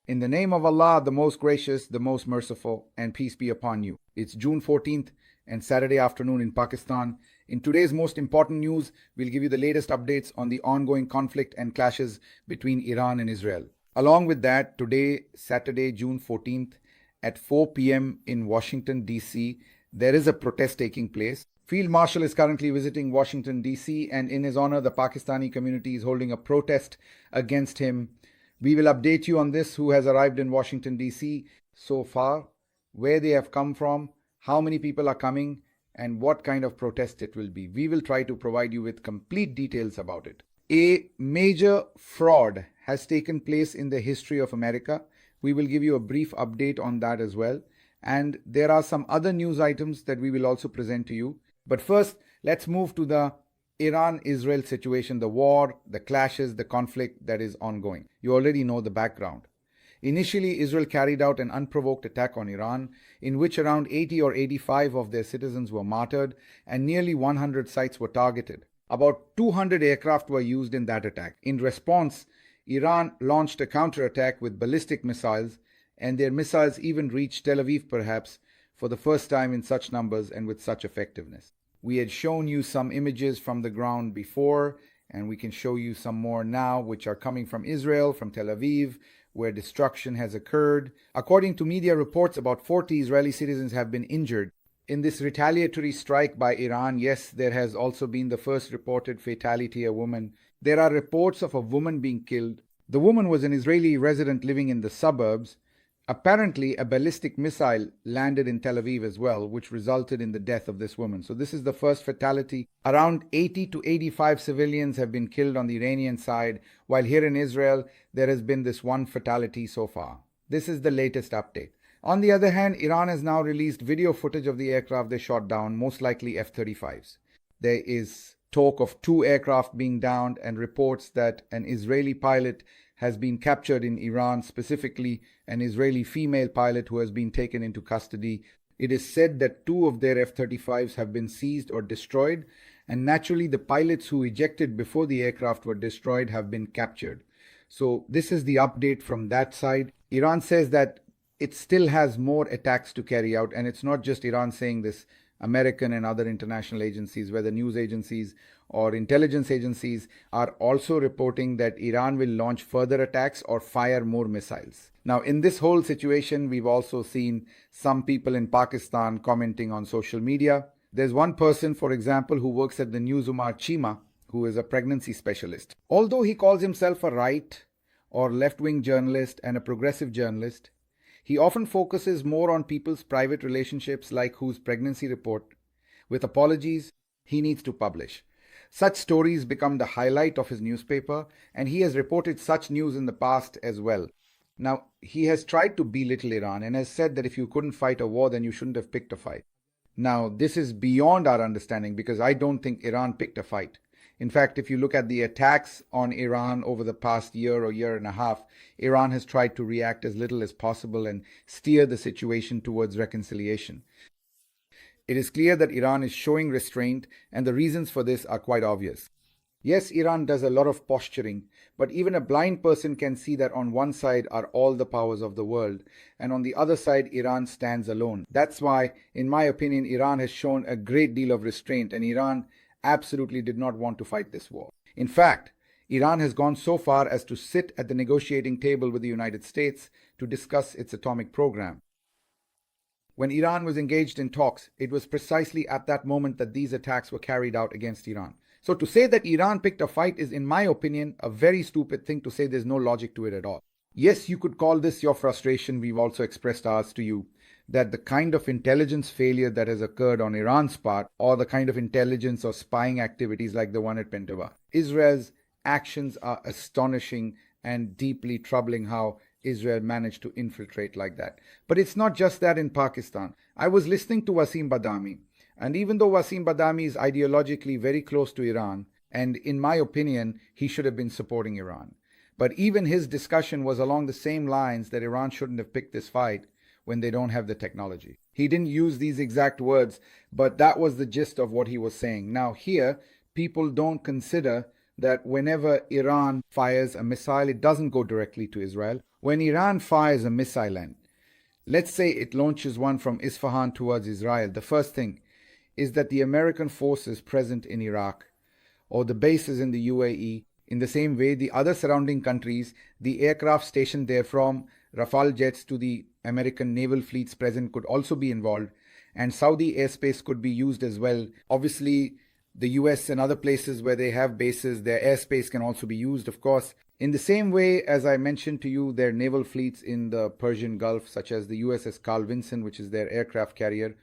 In the name of Allah, the most gracious, the most merciful, and peace be upon you. It's June 14th and Saturday afternoon in Pakistan. In today's most important news, we'll give you the latest updates on the ongoing conflict and clashes between Iran and Israel. Along with that, today, Saturday, June 14th, at 4 p.m. in Washington, D.C., there is a protest taking place. Field Marshal is currently visiting Washington, D.C., and in his honor, the Pakistani community is holding a protest against him. We will update you on this, who has arrived in Washington, D.C. so far, where they have come from, how many people are coming, and what kind of protest it will be. We will try to provide you with complete details about it. A major fraud has taken place in the history of America. We will give you a brief update on that as well. And there are some other news items that we will also present to you. But first, let's move to the Iran-Israel situation, the war, the clashes, the conflict that is ongoing. You already know the background. Initially, Israel carried out an unprovoked attack on Iran, in which around 80 or 85 of their citizens were martyred and nearly 100 sites were targeted. About 200 aircraft were used in that attack. In response, Iran launched a counterattack with ballistic missiles, and their missiles even reached Tel Aviv perhaps for the first time in such numbers and with such effectiveness. We had shown you some images from the ground before, and we can show you some more now, which are coming from Israel, from Tel Aviv, where destruction has occurred. According to media reports, about 40 Israeli citizens have been injured. In this retaliatory strike by Iran, yes, there has also been the first reported fatality, a woman. There are reports of a woman being killed. The woman was an Israeli resident living in the suburbs. Apparently, a ballistic missile landed in Tel Aviv as well, which resulted in the death of this woman. So this is the first fatality. Around 80 to 85 civilians have been killed on the Iranian side, while here in Israel, there has been this one fatality so far. This is the latest update. On the other hand, Iran has now released video footage of the aircraft they shot down, most likely F-35s. There is talk of 2 aircraft being downed and reports that an Israeli pilot has been captured in Iran, specifically an Israeli female pilot who has been taken into custody. It is said that 2 of their F-35s have been seized or destroyed, and naturally the pilots who ejected before the aircraft were destroyed have been captured. So this is the update from that side. Iran says that it still has more attacks to carry out, and it's not just Iran saying this. American and other international agencies, whether news agencies or intelligence agencies, are also reporting that Iran will launch further attacks or fire more missiles. Now, in this whole situation, we've also seen some people in Pakistan commenting on social media. There's one person, for example, who works at the News Umar Chima, who is a pregnancy specialist. Although he calls himself a right or left-wing journalist and a progressive journalist, he often focuses more on people's private relationships, like whose pregnancy report, with apologies, he needs to publish. Such stories become the highlight of his newspaper, and he has reported such news in the past as well. Now, he has tried to belittle Iran and has said that if you couldn't fight a war, then you shouldn't have picked a fight. Now, this is beyond our understanding, because I don't think Iran picked a fight. In fact, if you look at the attacks on Iran over the past year or year and a half, Iran has tried to react as little as possible and steer the situation towards reconciliation. It is clear that Iran is showing restraint, and the reasons for this are quite obvious. Yes, Iran does a lot of posturing, but even a blind person can see that on one side are all the powers of the world, and on the other side, Iran stands alone. That's why, in my opinion, Iran has shown a great deal of restraint, and Iran absolutely did not want to fight this war. In fact, Iran has gone so far as to sit at the negotiating table with the United States to discuss its atomic program. When Iran was engaged in talks, it was precisely at that moment that these attacks were carried out against Iran. So to say that Iran picked a fight is, in my opinion, a very stupid thing to say. There's no logic to it at all. Yes, you could call this your frustration. We've also expressed ours to you, that the kind of intelligence failure that has occurred on Iran's part, or the kind of intelligence or spying activities like the one at Pentava. Israel's actions are astonishing and deeply troubling, how Israel managed to infiltrate like that. But it's not just that in Pakistan. I was listening to Wasim Badami, and even though Wasim Badami is ideologically very close to Iran, and in my opinion, he should have been supporting Iran, but even his discussion was along the same lines, that Iran shouldn't have picked this fight when they don't have the technology. He didn't use these exact words, but that was the gist of what he was saying. Now here, people don't consider that whenever Iran fires a missile, it doesn't go directly to Israel. When Iran fires a missile and let's say it launches one from Isfahan towards Israel, the first thing is that the American forces present in Iraq or the bases in the UAE, in the same way the other surrounding countries, the aircraft stationed there from Rafale jets to the American naval fleets present could also be involved, and Saudi airspace could be used as well. Obviously, the US and other places where they have bases, their airspace can also be used, of course. In the same way, as I mentioned to you, their naval fleets in the Persian Gulf, such as the USS Carl Vinson, which is their aircraft carrier,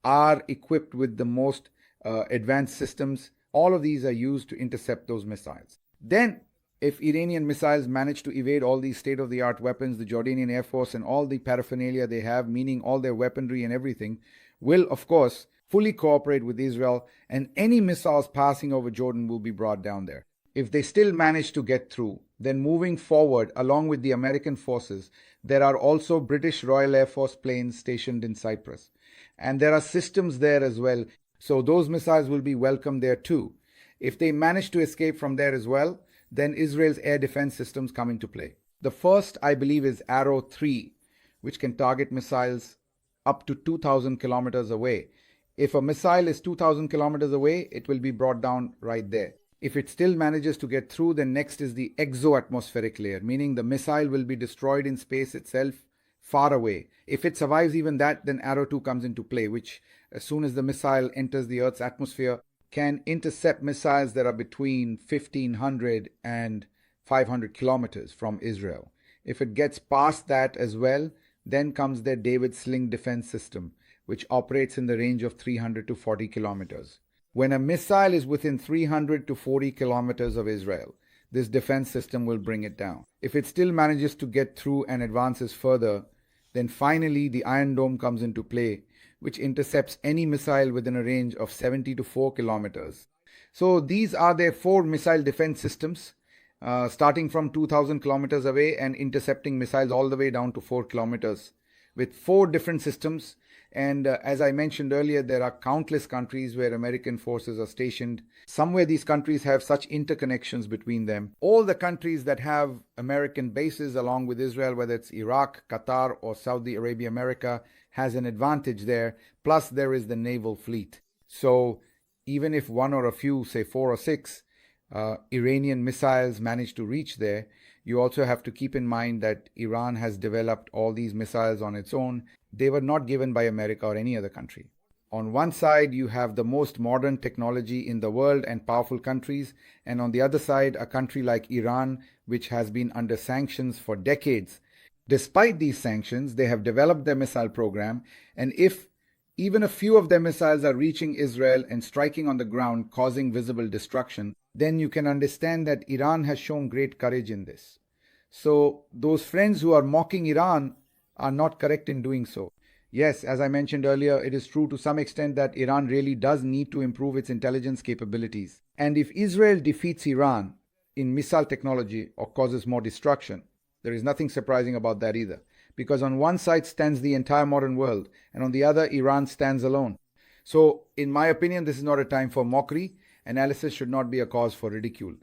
are equipped with the most advanced systems. All of these are used to intercept those missiles. Then, if Iranian missiles manage to evade all these state-of-the-art weapons, the Jordanian Air Force and all the paraphernalia they have, meaning all their weaponry and everything, will, of course, fully cooperate with Israel, and any missiles passing over Jordan will be brought down there. If they still manage to get through, then moving forward, along with the American forces, there are also British Royal Air Force planes stationed in Cyprus. And there are systems there as well, so those missiles will be welcome there too. If they manage to escape from there as well, then Israel's air defense systems come into play. The first, I believe, is Arrow 3, which can target missiles up to 2,000 kilometers away. If a missile is 2,000 kilometers away, it will be brought down right there. If it still manages to get through, then next is the exoatmospheric layer, meaning the missile will be destroyed in space itself far away. If it survives even that, then Arrow 2 comes into play, which as soon as the missile enters the Earth's atmosphere, can intercept missiles that are between 1,500 and 500 kilometers from Israel. If it gets past that as well, then comes their David Sling defense system, which operates in the range of 300 to 40 kilometers. When a missile is within 300 to 40 kilometers of Israel, this defense system will bring it down. If it still manages to get through and advances further, then finally the Iron Dome comes into play, which intercepts any missile within a range of 70 to 4 kilometers. So these are their 4 missile defense systems, starting from 2,000 kilometers away and intercepting missiles all the way down to 4 kilometers, with 4 different systems. And as I mentioned earlier, there are countless countries where American forces are stationed. Somewhere these countries have such interconnections between them. All the countries that have American bases along with Israel, whether it's Iraq, Qatar, or Saudi Arabia, America, has an advantage there. Plus, there is the naval fleet. So even if one or a few, say 4 or 6, Iranian missiles manage to reach there, you also have to keep in mind that Iran has developed all these missiles on its own. They were not given by America or any other country. On one side, you have the most modern technology in the world and powerful countries, and on the other side, a country like Iran, which has been under sanctions for decades. Despite these sanctions, they have developed their missile program, and if even a few of their missiles are reaching Israel and striking on the ground, causing visible destruction, then you can understand that Iran has shown great courage in this. So those friends who are mocking Iran are not correct in doing so. Yes, as I mentioned earlier, it is true to some extent that Iran really does need to improve its intelligence capabilities. And if Israel defeats Iran in missile technology or causes more destruction, there is nothing surprising about that either. Because on one side stands the entire modern world, and on the other, Iran stands alone. So, in my opinion, this is not a time for mockery. Analysis should not be a cause for ridicule.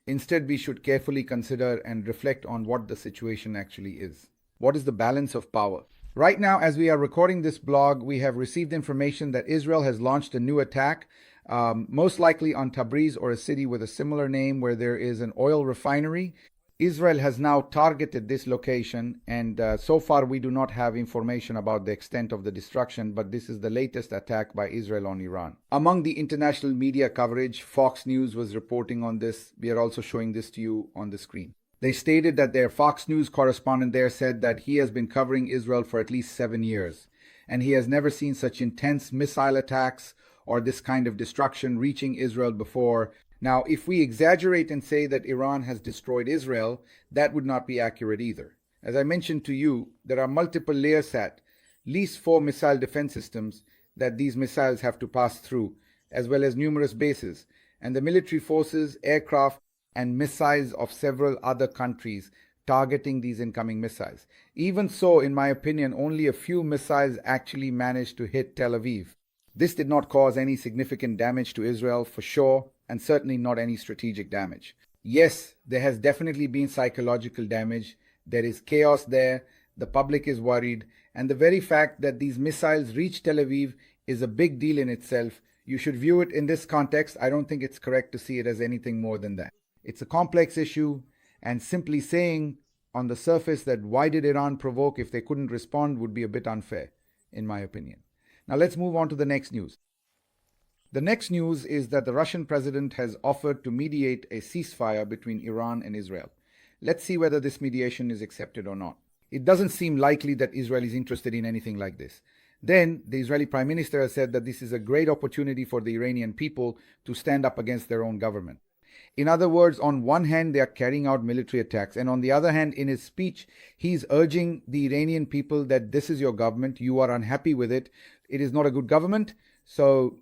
Instead, we should carefully consider and reflect on what the situation actually is. What is the balance of power? Right now, as we are recording this blog, we have received information that Israel has launched a new attack, most likely on Tabriz or a city with a similar name where there is an oil refinery. Israel has now targeted this location, and so far we do not have information about the extent of the destruction, but this is the latest attack by Israel on Iran. Among the international media coverage, Fox News was reporting on this. We are also showing this to you on the screen. They stated that their Fox News correspondent there said that he has been covering Israel for at least 7 years, and he has never seen such intense missile attacks or this kind of destruction reaching Israel before. Now, if we exaggerate and say that Iran has destroyed Israel, that would not be accurate either. As I mentioned to you, there are multiple layers at least 4 missile defense systems that these missiles have to pass through, as well as numerous bases, and the military forces, aircraft, and missiles of several other countries targeting these incoming missiles. Even so, in my opinion, only a few missiles actually managed to hit Tel Aviv. This did not cause any significant damage to Israel for sure, and certainly not any strategic damage. Yes, there has definitely been psychological damage, There is chaos there, the public is worried, and the very fact that these missiles reach Tel Aviv is a big deal in itself. You should view it in this context. I don't think it's correct to see it as anything more than that. It's a complex issue, and simply saying on the surface that why did Iran provoke if they couldn't respond would be a bit unfair, in my opinion. Now let's move on to the next news. The next news is that the Russian president has offered to mediate a ceasefire between Iran and Israel. Let's see whether this mediation is accepted or not. It doesn't seem likely that Israel is interested in anything like this. Then, the Israeli Prime Minister has said that this is a great opportunity for the Iranian people to stand up against their own government. In other words, on one hand, they are carrying out military attacks, and on the other hand, in his speech, he's urging the Iranian people that this is your government, you are unhappy with it, it is not a good government, so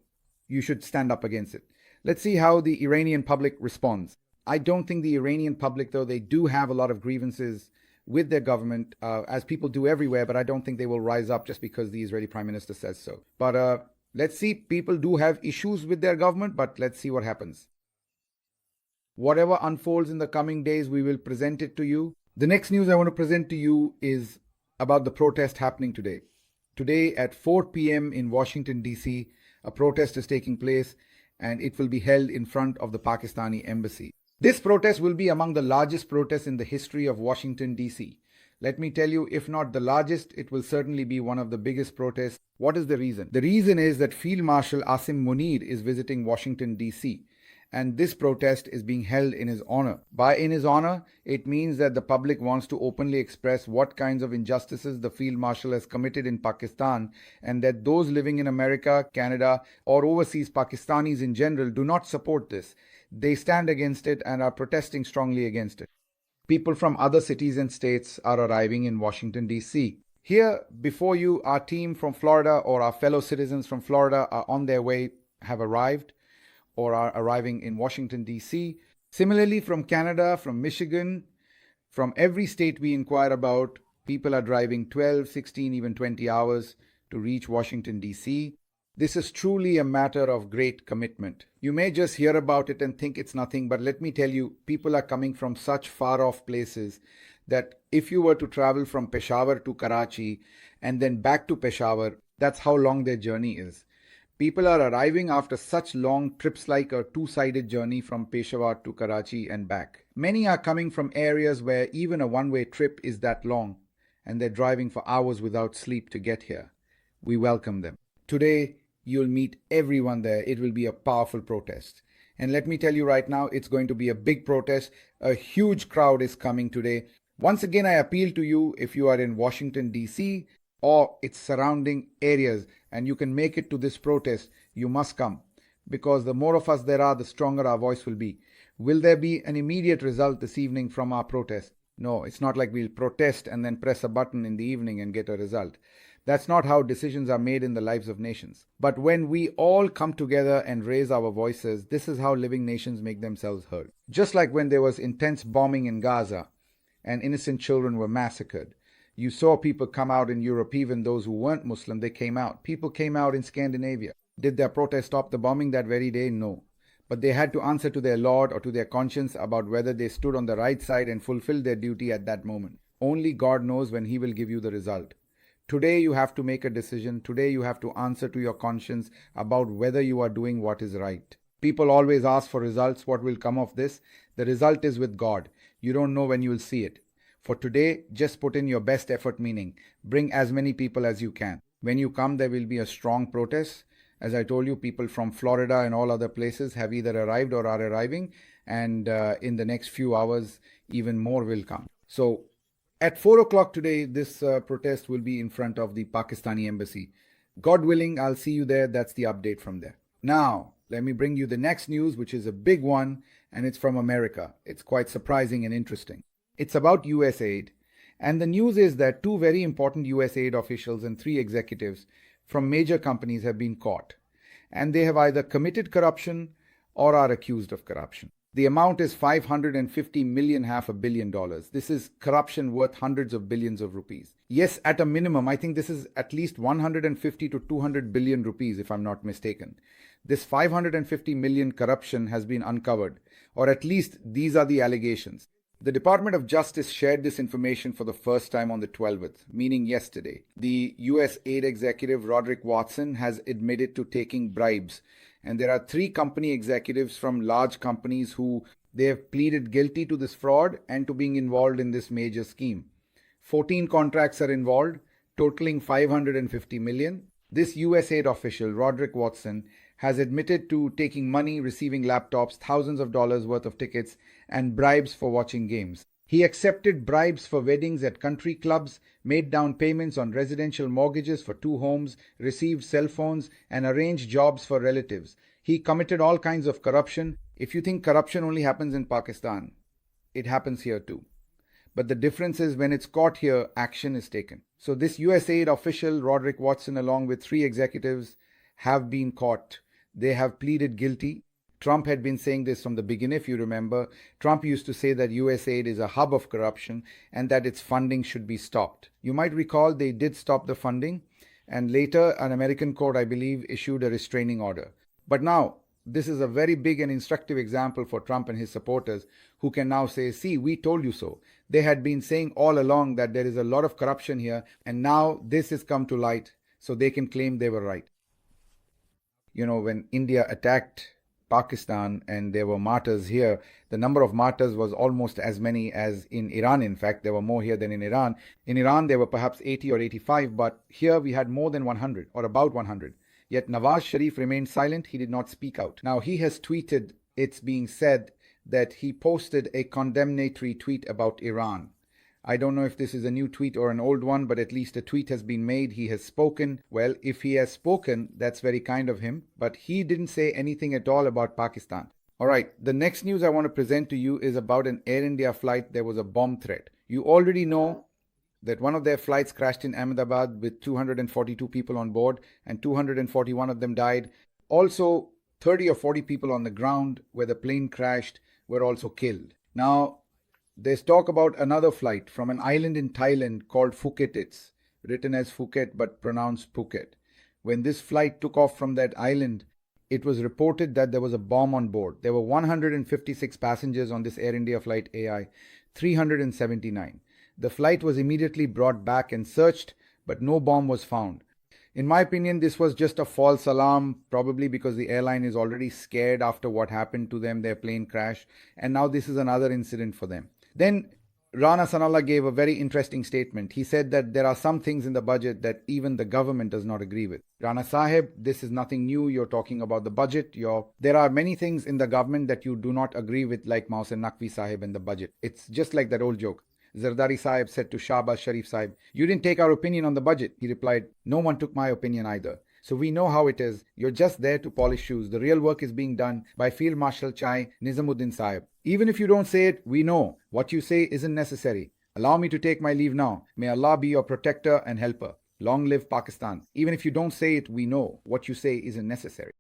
you should stand up against it. Let's see how the Iranian public responds. I don't think the Iranian public, though, they do have a lot of grievances with their government, as people do everywhere, but I don't think they will rise up just because the Israeli Prime Minister says so. But let's see, people do have issues with their government, but let's see what happens. Whatever unfolds in the coming days, we will present it to you. The next news I want to present to you is about the protest happening today. Today at 4 p.m. in Washington, D.C., a protest is taking place, and it will be held in front of the Pakistani embassy. This protest will be among the largest protests in the history of Washington, D.C. Let me tell you, if not the largest, it will certainly be one of the biggest protests. What is the reason? The reason is that Field Marshal Asim Munir is visiting Washington, D.C., and this protest is being held in his honor. By in his honor, it means that the public wants to openly express what kinds of injustices the Field Marshal has committed in Pakistan, and that those living in America, Canada, or overseas Pakistanis in general do not support this. They stand against it and are protesting strongly against it. People from other cities and states are arriving in Washington, D.C. Here, before you, our team from Florida or our fellow citizens from Florida are on their way, have arrived, or are arriving in Washington, D.C. Similarly, from Canada, from Michigan, from every state we inquire about, people are driving 12, 16, even 20 hours to reach Washington, D.C. This is truly a matter of great commitment. You may just hear about it and think it's nothing, but let me tell you, people are coming from such far-off places that if you were to travel from Peshawar to Karachi and then back to Peshawar, that's how long their journey is. People are arriving after such long trips like a two-sided journey from Peshawar to Karachi and back. Many are coming from areas where even a one-way trip is that long, and they're driving for hours without sleep to get here. We welcome them. Today, you'll meet everyone there. It will be a powerful protest. And let me tell you right now, it's going to be a big protest. A huge crowd is coming today. Once again, I appeal to you, if you are in Washington, D.C., or its surrounding areas, and you can make it to this protest, you must come. Because the more of us there are, the stronger our voice will be. Will there be an immediate result this evening from our protest? No, it's not like we'll protest and then press a button in the evening and get a result. That's not how decisions are made in the lives of nations. But when we all come together and raise our voices, this is how living nations make themselves heard. Just like when there was intense bombing in Gaza and innocent children were massacred. You saw people come out in Europe, even those who weren't Muslim, they came out. People came out in Scandinavia. Did their protest stop the bombing that very day? No. But they had to answer to their Lord or to their conscience about whether they stood on the right side and fulfilled their duty at that moment. Only God knows when He will give you the result. Today you have to make a decision. Today you have to answer to your conscience about whether you are doing what is right. People always ask for results. What will come of this? The result is with God. You don't know when you will see it. For today, just put in your best effort, meaning bring as many people as you can. When you come, there will be a strong protest. As I told you, people from Florida and all other places have either arrived or are arriving, and in the next few hours, even more will come. So at 4 o'clock today, this protest will be in front of the Pakistani embassy. God willing, I'll see you there. That's the update from there. Now, let me bring you the next news, which is a big one, and it's from America. It's quite surprising and interesting. It's about USAID, and the news is that 2 very important USAID officials and 3 executives from major companies have been caught, and they have either committed corruption or are accused of corruption. The amount is $550 million, $500 million. This is corruption worth hundreds of billions of rupees. Yes, at a minimum, I think this is at least 150 to 200 billion rupees, if I'm not mistaken. This 550 million corruption has been uncovered, or at least these are the allegations. The Department of Justice shared this information for the first time on the 12th, meaning yesterday. The USAID executive Roderick Watson has admitted to taking bribes, and there are 3 company executives from large companies who they have pleaded guilty to this fraud and to being involved in this major scheme. 14 contracts are involved, totaling 550 million. This USAID official, Roderick Watson, has admitted to taking money, receiving laptops, thousands of dollars worth of tickets, and bribes for watching games. He accepted bribes for weddings at country clubs, made down payments on residential mortgages for 2 homes, received cell phones, and arranged jobs for relatives. He committed all kinds of corruption. If you think corruption only happens in Pakistan, it happens here too. But the difference is when it's caught here, action is taken. So this USAID official, Roderick Watson, along with 3 executives, have been caught. They have pleaded guilty. Trump had been saying this from the beginning, if you remember. Trump used to say that USAID is a hub of corruption and that its funding should be stopped. You might recall they did stop the funding, and later an American court, I believe, issued a restraining order. But now, this is a very big and instructive example for Trump and his supporters who can now say, see, we told you so. They had been saying all along that there is a lot of corruption here, and now this has come to light, so they can claim they were right. You know, when India attacked Pakistan and there were martyrs here, the number of martyrs was almost as many as in Iran. In fact, there were more here than in Iran. In Iran, there were perhaps 80 or 85, but here we had more than 100 or about 100. Yet Nawaz Sharif remained silent. He did not speak out. Now, he has tweeted, it's being said that he posted a condemnatory tweet about Iran. I don't know if this is a new tweet or an old one, but at least a tweet has been made. He has spoken. Well, if he has spoken, that's very kind of him. But he didn't say anything at all about Pakistan. All right, the next news I want to present to you is about an Air India flight. There was a bomb threat. You already know that one of their flights crashed in Ahmedabad with 242 people on board, and 241 of them died. Also, 30 or 40 people on the ground where the plane crashed were also killed. Now, there's talk about another flight from an island in Thailand called Phuket. It's written as Phuket but pronounced Phuket. When this flight took off from that island, it was reported that there was a bomb on board. There were 156 passengers on this Air India flight AI, 379. The flight was immediately brought back and searched, but no bomb was found. In my opinion, this was just a false alarm, probably because the airline is already scared after what happened to them, their plane crash, and now this is another incident for them. Then Rana Sanallah gave a very interesting statement. He said that there are some things in the budget that even the government does not agree with. Rana Sahib, this is nothing new. You're talking about the budget. There are many things in the government that you do not agree with, like Mohsen Naqvi Sahib and the budget. It's just like that old joke. Zardari Sahib said to Shahbaz Sharif Sahib, you didn't take our opinion on the budget. He replied, no one took my opinion either. So we know how it is. You're just there to polish shoes. The real work is being done by Field Marshal Chai Nizamuddin Sahib. Even if you don't say it, we know. What you say isn't necessary. Allow me to take my leave now. May Allah be your protector and helper. Long live Pakistan. Even if you don't say it, we know. What you say isn't necessary.